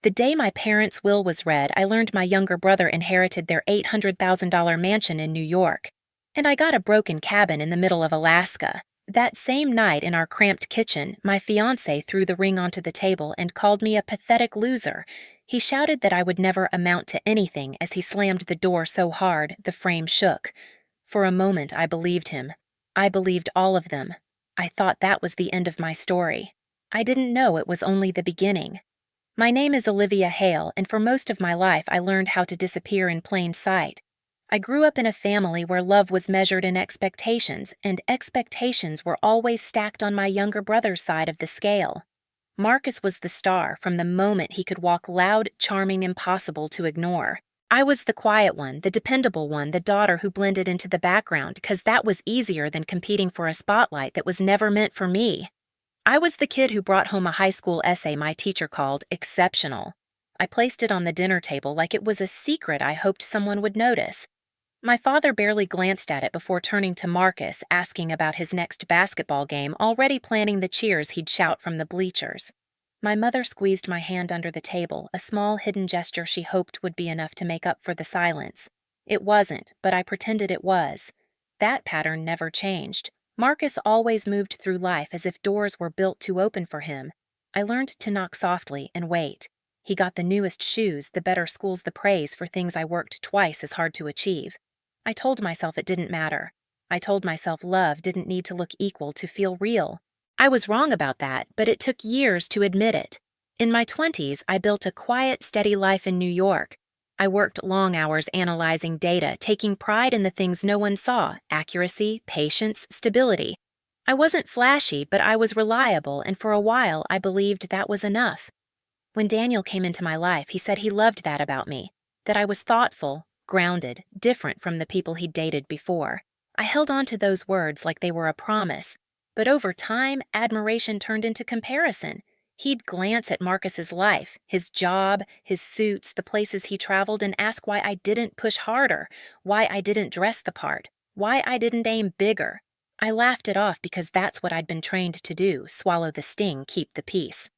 The day my parents' will was read, I learned my younger brother inherited their $800,000 mansion in New York, and I got a broken cabin in the middle of Alaska. That same night in our cramped kitchen, my fiancé threw the ring onto the table and called me a pathetic loser. He shouted that I would never amount to anything as he slammed the door so hard the frame shook. For a moment, I believed him. I believed all of them. I thought that was the end of my story. I didn't know it was only the beginning. My name is Olivia Hale, and for most of my life I learned how to disappear in plain sight. I grew up in a family where love was measured in expectations, and expectations were always stacked on my younger brother's side of the scale. Marcus was the star from the moment he could walk loud, charming, impossible to ignore. I was the quiet one, the dependable one, the daughter who blended into the background because that was easier than competing for a spotlight that was never meant for me. I was the kid who brought home a high school essay my teacher called exceptional. I placed it on the dinner table like it was a secret I hoped someone would notice. My father barely glanced at it before turning to Marcus, asking about his next basketball game, already planning the cheers he'd shout from the bleachers. My mother squeezed my hand under the table, a small hidden gesture she hoped would be enough to make up for the silence. It wasn't, but I pretended it was. That pattern never changed. Marcus always moved through life as if doors were built to open for him. I learned to knock softly and wait. He got the newest shoes, the better schools, the praise for things I worked twice as hard to achieve. I told myself it didn't matter. I told myself love didn't need to look equal to feel real. I was wrong about that, but it took years to admit it. In my 20s, I built a quiet, steady life in New York. I worked long hours analyzing data, taking pride in the things no one saw: accuracy, patience, stability. I wasn't flashy, but I was reliable, and for a while I believed that was enough. When Daniel came into my life, he said he loved that about me, that I was thoughtful, grounded, different from the people he'd dated before. I held on to those words like they were a promise, but over time, admiration turned into comparison. He'd glance at Marcus's life, his job, his suits, the places he traveled, and ask why I didn't push harder, why I didn't dress the part, why I didn't aim bigger. I laughed it off because that's what I'd been trained to do: swallow the sting, keep the peace.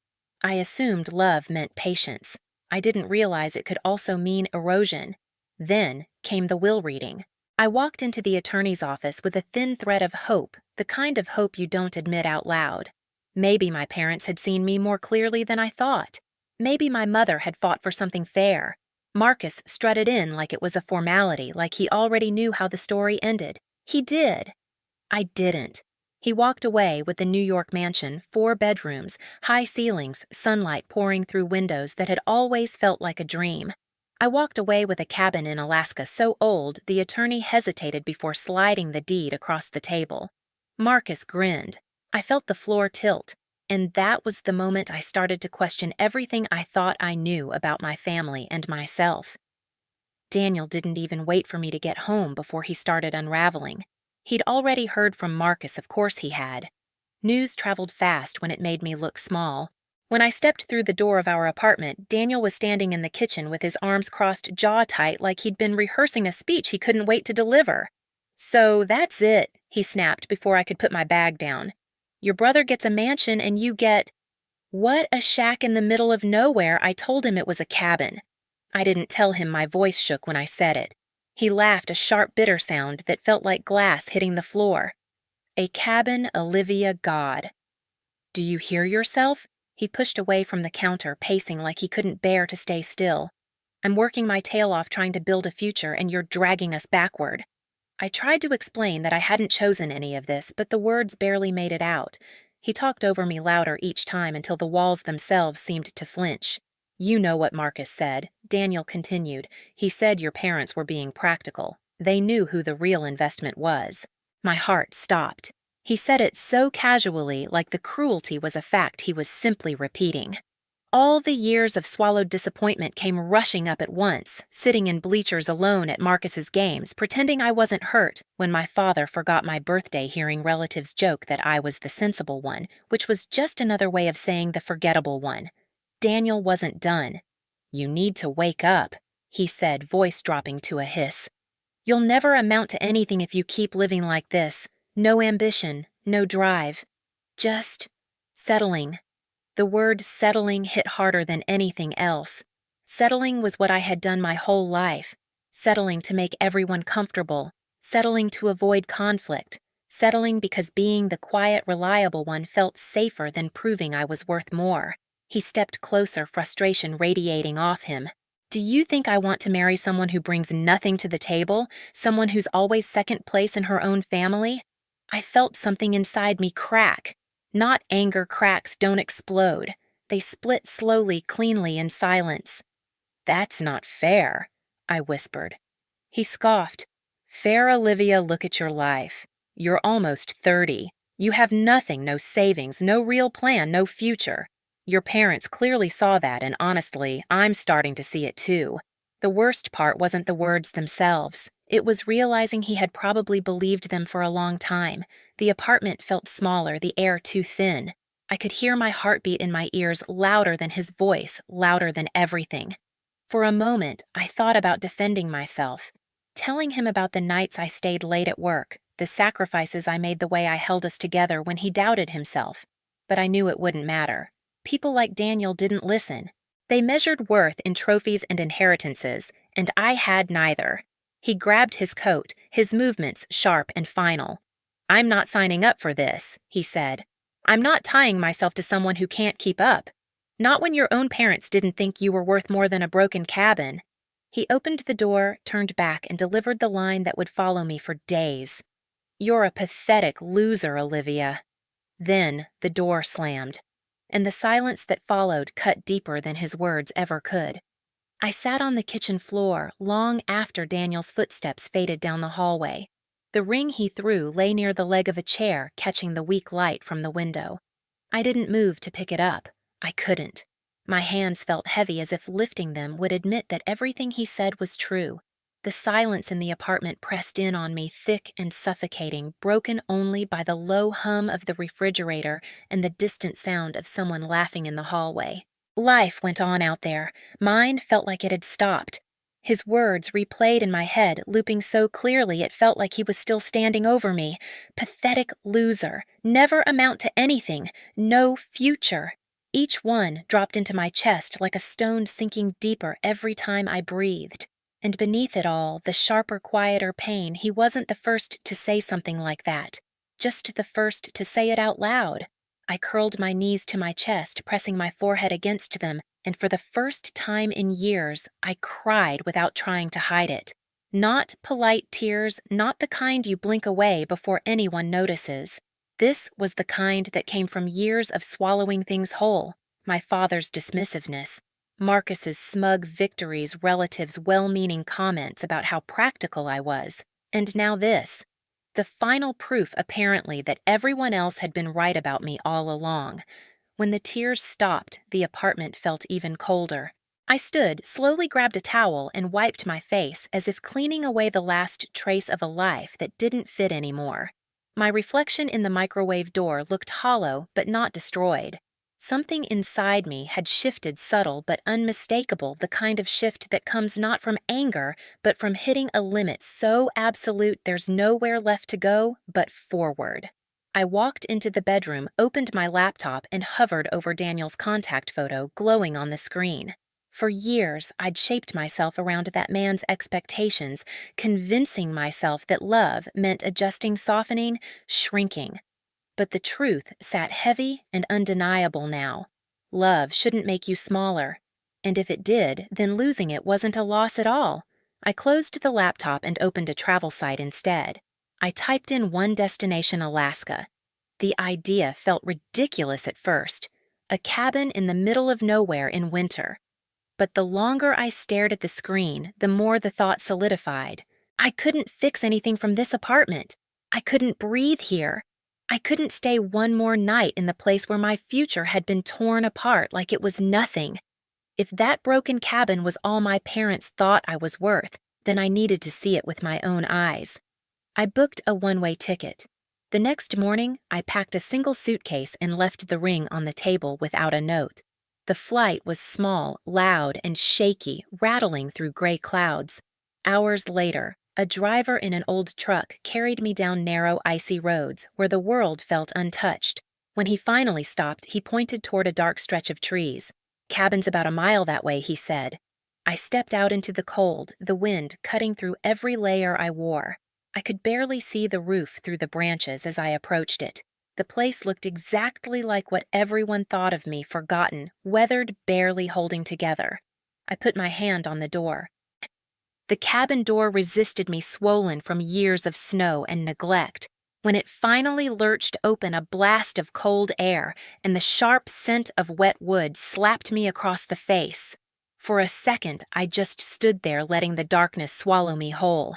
I assumed love meant patience. I didn't realize it could also mean erosion. Then came the will reading. I walked into the attorney's office with a thin thread of hope, the kind of hope you don't admit out loud. Maybe my parents had seen me more clearly than I thought. Maybe my mother had fought for something fair. Marcus strutted in like it was a formality, like he already knew how the story ended. He did. I didn't. He walked away with the New York mansion, 4 bedrooms, high ceilings, sunlight pouring through windows that had always felt like a dream. I walked away with a cabin in Alaska so old the attorney hesitated before sliding the deed across the table. Marcus grinned. I felt the floor tilt, and that was the moment I started to question everything I thought I knew about my family and myself. Daniel didn't even wait for me to get home before he started unraveling. He'd already heard from Marcus, of course he had. News traveled fast when it made me look small. When I stepped through the door of our apartment, Daniel was standing in the kitchen with his arms crossed, jaw tight, like he'd been rehearsing a speech he couldn't wait to deliver. "So that's it," he snapped before I could put my bag down. "Your brother gets a mansion and you get—" "What, a shack in the middle of nowhere?" I told him it was a cabin. I didn't tell him my voice shook when I said it. He laughed, a sharp, bitter sound that felt like glass hitting the floor. "A cabin, Olivia, God." "Do you hear yourself?" He pushed away from the counter, pacing like he couldn't bear to stay still. "I'm working my tail off trying to build a future, and you're dragging us backward." I tried to explain that I hadn't chosen any of this, but the words barely made it out. He talked over me louder each time until the walls themselves seemed to flinch. "You know what Marcus said," Daniel continued. "He said your parents were being practical. They knew who the real investment was." My heart stopped. He said it so casually, like the cruelty was a fact he was simply repeating. All the years of swallowed disappointment came rushing up at once, sitting in bleachers alone at Marcus's games, pretending I wasn't hurt when my father forgot my birthday hearing relatives joke that I was the sensible one, which was just another way of saying the forgettable one. Daniel wasn't done. "You need to wake up," he said, voice dropping to a hiss. "You'll never amount to anything if you keep living like this. No ambition, no drive. Just settling." The word settling hit harder than anything else. Settling was what I had done my whole life. Settling to make everyone comfortable. Settling to avoid conflict. Settling because being the quiet, reliable one felt safer than proving I was worth more. He stepped closer, frustration radiating off him. Do you think I want to marry someone who brings nothing to the table? Someone who's always second place in her own family? I felt something inside me crack. Not anger cracks don't explode. They split slowly, cleanly in silence. That's not fair, I whispered. He scoffed. Fair, Olivia, look at your life. You're almost 30. You have nothing, no savings, no real plan, no future. Your parents clearly saw that, and honestly, I'm starting to see it too. The worst part wasn't the words themselves. It was realizing he had probably believed them for a long time. The apartment felt smaller, the air too thin. I could hear my heartbeat in my ears louder than his voice, louder than everything. For a moment, I thought about defending myself, telling him about the nights I stayed late at work, the sacrifices I made the way I held us together when he doubted himself. But I knew it wouldn't matter. People like Daniel didn't listen. They measured worth in trophies and inheritances, and I had neither. He grabbed his coat, his movements sharp and final. I'm not signing up for this, he said. I'm not tying myself to someone who can't keep up. Not when your own parents didn't think you were worth more than a broken cabin. He opened the door, turned back, and delivered the line that would follow me for days. You're a pathetic loser, Olivia. Then the door slammed, and the silence that followed cut deeper than his words ever could. I sat on the kitchen floor long after Daniel's footsteps faded down the hallway. The ring he threw lay near the leg of a chair, catching the weak light from the window. I didn't move to pick it up. I couldn't. My hands felt heavy, as if lifting them would admit that everything he said was true. The silence in the apartment pressed in on me, thick and suffocating, broken only by the low hum of the refrigerator and the distant sound of someone laughing in the hallway. Life went on out there. Mine felt like it had stopped. His words replayed in my head, looping so clearly it felt like he was still standing over me. Pathetic loser. Never amount to anything. No future. Each one dropped into my chest like a stone sinking deeper every time I breathed. And beneath it all, the sharper, quieter pain, he wasn't the first to say something like that. Just the first to say it out loud. I curled my knees to my chest, pressing my forehead against them, and for the first time in years, I cried without trying to hide it. Not polite tears, not the kind you blink away before anyone notices. This was the kind that came from years of swallowing things whole, my father's dismissiveness, Marcus's smug victories, relatives' well-meaning comments about how practical I was, and now this. The final proof, apparently, that everyone else had been right about me all along. When the tears stopped, the apartment felt even colder. I stood, slowly grabbed a towel, and wiped my face as if cleaning away the last trace of a life that didn't fit anymore. My reflection in the microwave door looked hollow but not destroyed. Something inside me had shifted, subtle but unmistakable, the kind of shift that comes not from anger, but from hitting a limit so absolute there's nowhere left to go but forward. I walked into the bedroom, opened my laptop, and hovered over Daniel's contact photo glowing on the screen. For years, I'd shaped myself around that man's expectations, convincing myself that love meant adjusting, softening, shrinking. But the truth sat heavy and undeniable now. Love shouldn't make you smaller. And if it did, then losing it wasn't a loss at all. I closed the laptop and opened a travel site instead. I typed in one destination, Alaska. The idea felt ridiculous at first. A cabin in the middle of nowhere in winter. But the longer I stared at the screen, the more the thought solidified. I couldn't fix anything from this apartment. I couldn't breathe here. I couldn't stay one more night in the place where my future had been torn apart like it was nothing. If that broken cabin was all my parents thought I was worth, then I needed to see it with my own eyes. I booked a one-way ticket. The next morning, I packed a single suitcase and left the ring on the table without a note. The flight was small, loud, and shaky, rattling through gray clouds. Hours later, a driver in an old truck carried me down narrow, icy roads where the world felt untouched. When he finally stopped, he pointed toward a dark stretch of trees. "Cabin's about a mile that way," he said. I stepped out into the cold, the wind cutting through every layer I wore. I could barely see the roof through the branches as I approached it. The place looked exactly like what everyone thought of me, forgotten, weathered, barely holding together. I put my hand on the door. The cabin door resisted me, swollen from years of snow and neglect. When it finally lurched open, a blast of cold air and the sharp scent of wet wood slapped me across the face. For a second, I just stood there, letting the darkness swallow me whole.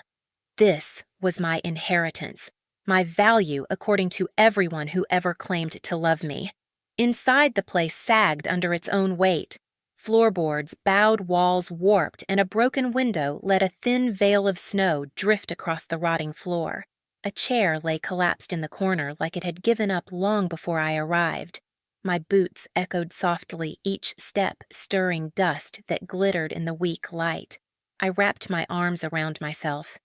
This was my inheritance, my value according to everyone who ever claimed to love me. Inside, the place sagged under its own weight. Floorboards, bowed walls warped, and a broken window let a thin veil of snow drift across the rotting floor. A chair lay collapsed in the corner like it had given up long before I arrived. My boots echoed softly, each step stirring dust that glittered in the weak light. I wrapped my arms around myself.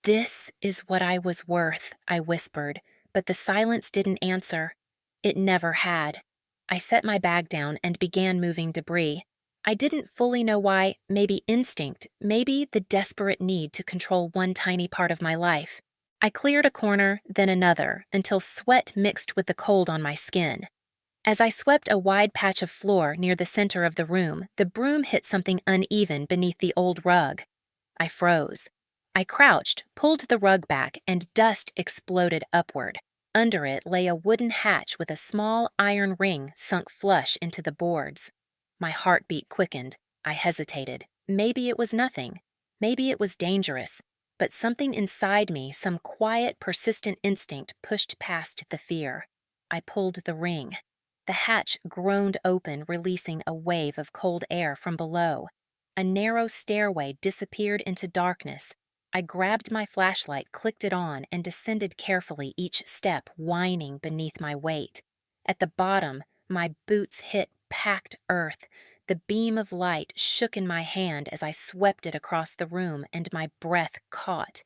"This is what I was worth," I whispered, but the silence didn't answer. It never had. I set my bag down and began moving debris. I didn't fully know why, maybe instinct, maybe the desperate need to control one tiny part of my life. I cleared a corner, then another, until sweat mixed with the cold on my skin. As I swept a wide patch of floor near the center of the room, the broom hit something uneven beneath the old rug. I froze. I crouched, pulled the rug back, and dust exploded upward. Under it lay a wooden hatch with a small iron ring sunk flush into the boards. My heartbeat quickened. I hesitated. Maybe it was nothing. Maybe it was dangerous. But something inside me, some quiet, persistent instinct, pushed past the fear. I pulled the ring. The hatch groaned open, releasing a wave of cold air from below. A narrow stairway disappeared into darkness. I grabbed my flashlight, clicked it on, and descended carefully, each step whining beneath my weight. At the bottom, my boots hit packed earth. The beam of light shook in my hand as I swept it across the room, and my breath caught.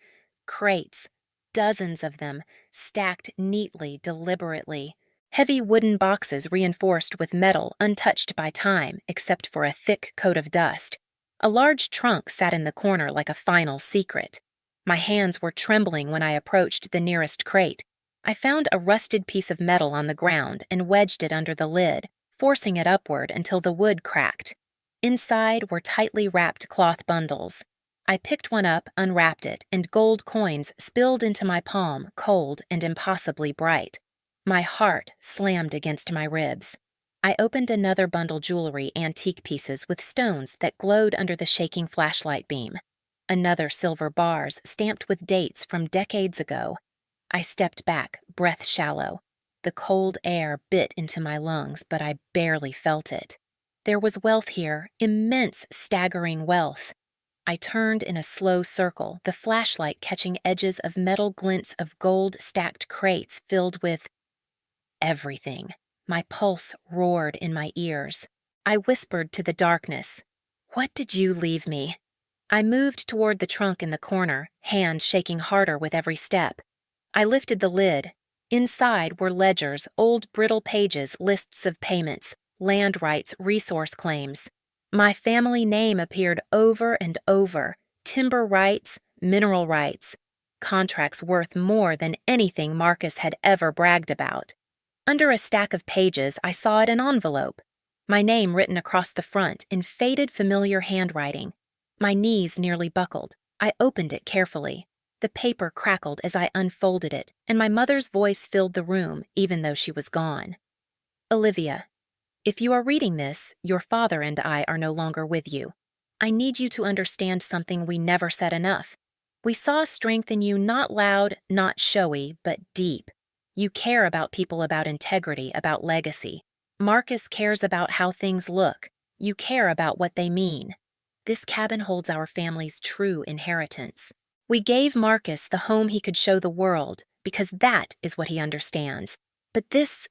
Crates, dozens of them, stacked neatly, deliberately. Heavy wooden boxes reinforced with metal, untouched by time, except for a thick coat of dust. A large trunk sat in the corner like a final secret. My hands were trembling when I approached the nearest crate. I found a rusted piece of metal on the ground and wedged it under the lid, forcing it upward until the wood cracked. Inside were tightly wrapped cloth bundles. I picked one up, unwrapped it, and gold coins spilled into my palm, cold and impossibly bright. My heart slammed against my ribs. I opened another bundle, jewelry, antique pieces with stones that glowed under the shaking flashlight beam. Another silver bars stamped with dates from decades ago. I stepped back, breath shallow. The cold air bit into my lungs, but I barely felt it. There was wealth here, immense, staggering wealth. I turned in a slow circle, the flashlight catching edges of metal glints of gold-stacked crates filled with everything. My pulse roared in my ears. I whispered to the darkness, "What did you leave me?" I moved toward the trunk in the corner, hands shaking harder with every step. I lifted the lid. Inside were ledgers, old brittle pages, lists of payments, land rights, resource claims. My family name appeared over and over: timber rights, mineral rights, contracts worth more than anything Marcus had ever bragged about. Under a stack of pages, I saw an envelope. My name written across the front in faded, familiar handwriting. My knees nearly buckled. I opened it carefully. The paper crackled as I unfolded it, and my mother's voice filled the room, even though she was gone. "Olivia, if you are reading this, your father and I are no longer with you. I need you to understand something we never said enough. We saw strength in you, not loud, not showy, but deep. You care about people, about integrity, about legacy. Marcus cares about how things look. You care about what they mean. This cabin holds our family's true inheritance. We gave Marcus the home he could show the world, because that is what he understands. But this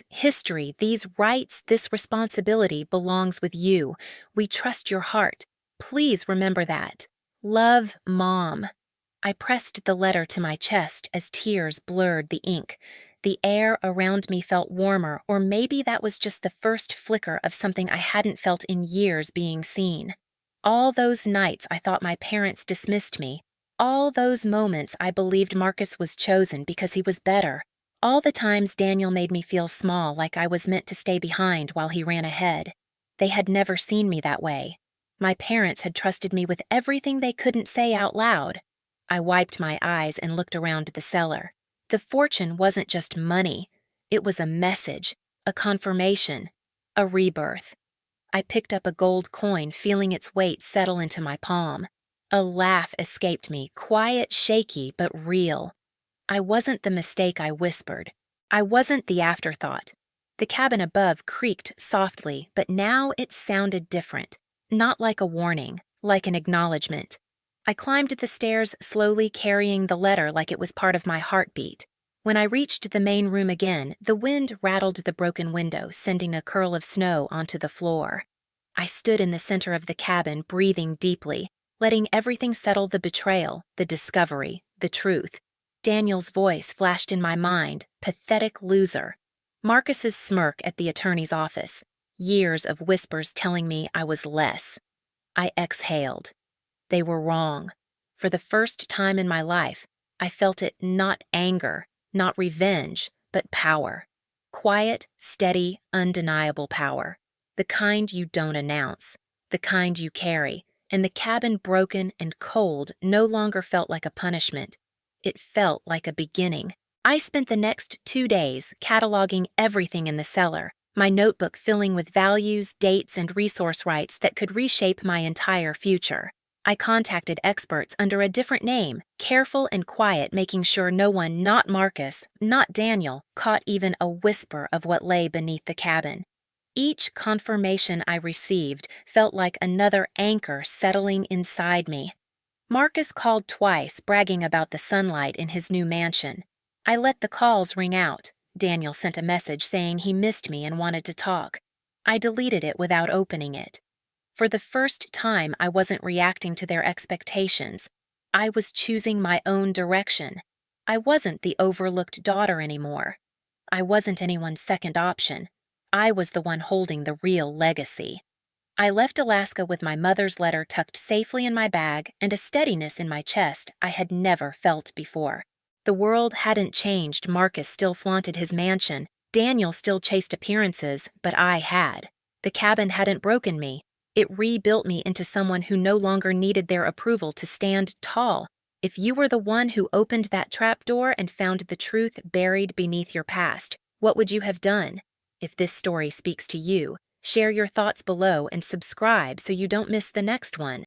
history, these rights, this responsibility belongs with you. We trust your heart. Please remember that. Love, Mom." I pressed the letter to my chest as tears blurred the ink. The air around me felt warmer, or maybe that was just the first flicker of something I hadn't felt in years being seen. All those nights I thought my parents dismissed me. All those moments I believed Marcus was chosen because he was better. All the times Daniel made me feel small, like I was meant to stay behind while he ran ahead. They had never seen me that way. My parents had trusted me with everything they couldn't say out loud. I wiped my eyes and looked around the cellar. The fortune wasn't just money. It was a message, a confirmation, a rebirth. I picked up a gold coin, feeling its weight settle into my palm. A laugh escaped me, quiet, shaky, but real. I wasn't the mistake I whispered. I wasn't the afterthought. The cabin above creaked softly, but now it sounded different. Not like a warning, like an acknowledgement. I climbed the stairs, slowly carrying the letter like it was part of my heartbeat. When I reached the main room again, the wind rattled the broken window, sending a curl of snow onto the floor. I stood in the center of the cabin, breathing deeply, letting everything settle: the betrayal, the discovery, the truth. Daniel's voice flashed in my mind: pathetic loser. Marcus's smirk at the attorney's office. Years of whispers telling me I was less. I exhaled. They were wrong. For the first time in my life, I felt it: not anger, not revenge, but power. Quiet, steady, undeniable power. The kind you don't announce, the kind you carry. And the cabin, broken and cold, no longer felt like a punishment. It felt like a beginning. I spent the next 2 days cataloging everything in the cellar, my notebook filling with values, dates, and resource rights that could reshape my entire future. I contacted experts under a different name, careful and quiet, making sure no one, not Marcus, not Daniel, caught even a whisper of what lay beneath the cabin. Each confirmation I received felt like another anchor settling inside me. Marcus called twice, bragging about the sunlight in his new mansion. I let the calls ring out. Daniel sent a message saying he missed me and wanted to talk. I deleted it without opening it. For the first time, I wasn't reacting to their expectations. I was choosing my own direction. I wasn't the overlooked daughter anymore. I wasn't anyone's second option. I was the one holding the real legacy. I left Alaska with my mother's letter tucked safely in my bag and a steadiness in my chest I had never felt before. The world hadn't changed. Marcus still flaunted his mansion. Daniel still chased appearances, but I had. The cabin hadn't broken me. It rebuilt me into someone who no longer needed their approval to stand tall. If you were the one who opened that trapdoor and found the truth buried beneath your past, what would you have done? If this story speaks to you, share your thoughts below and subscribe so you don't miss the next one.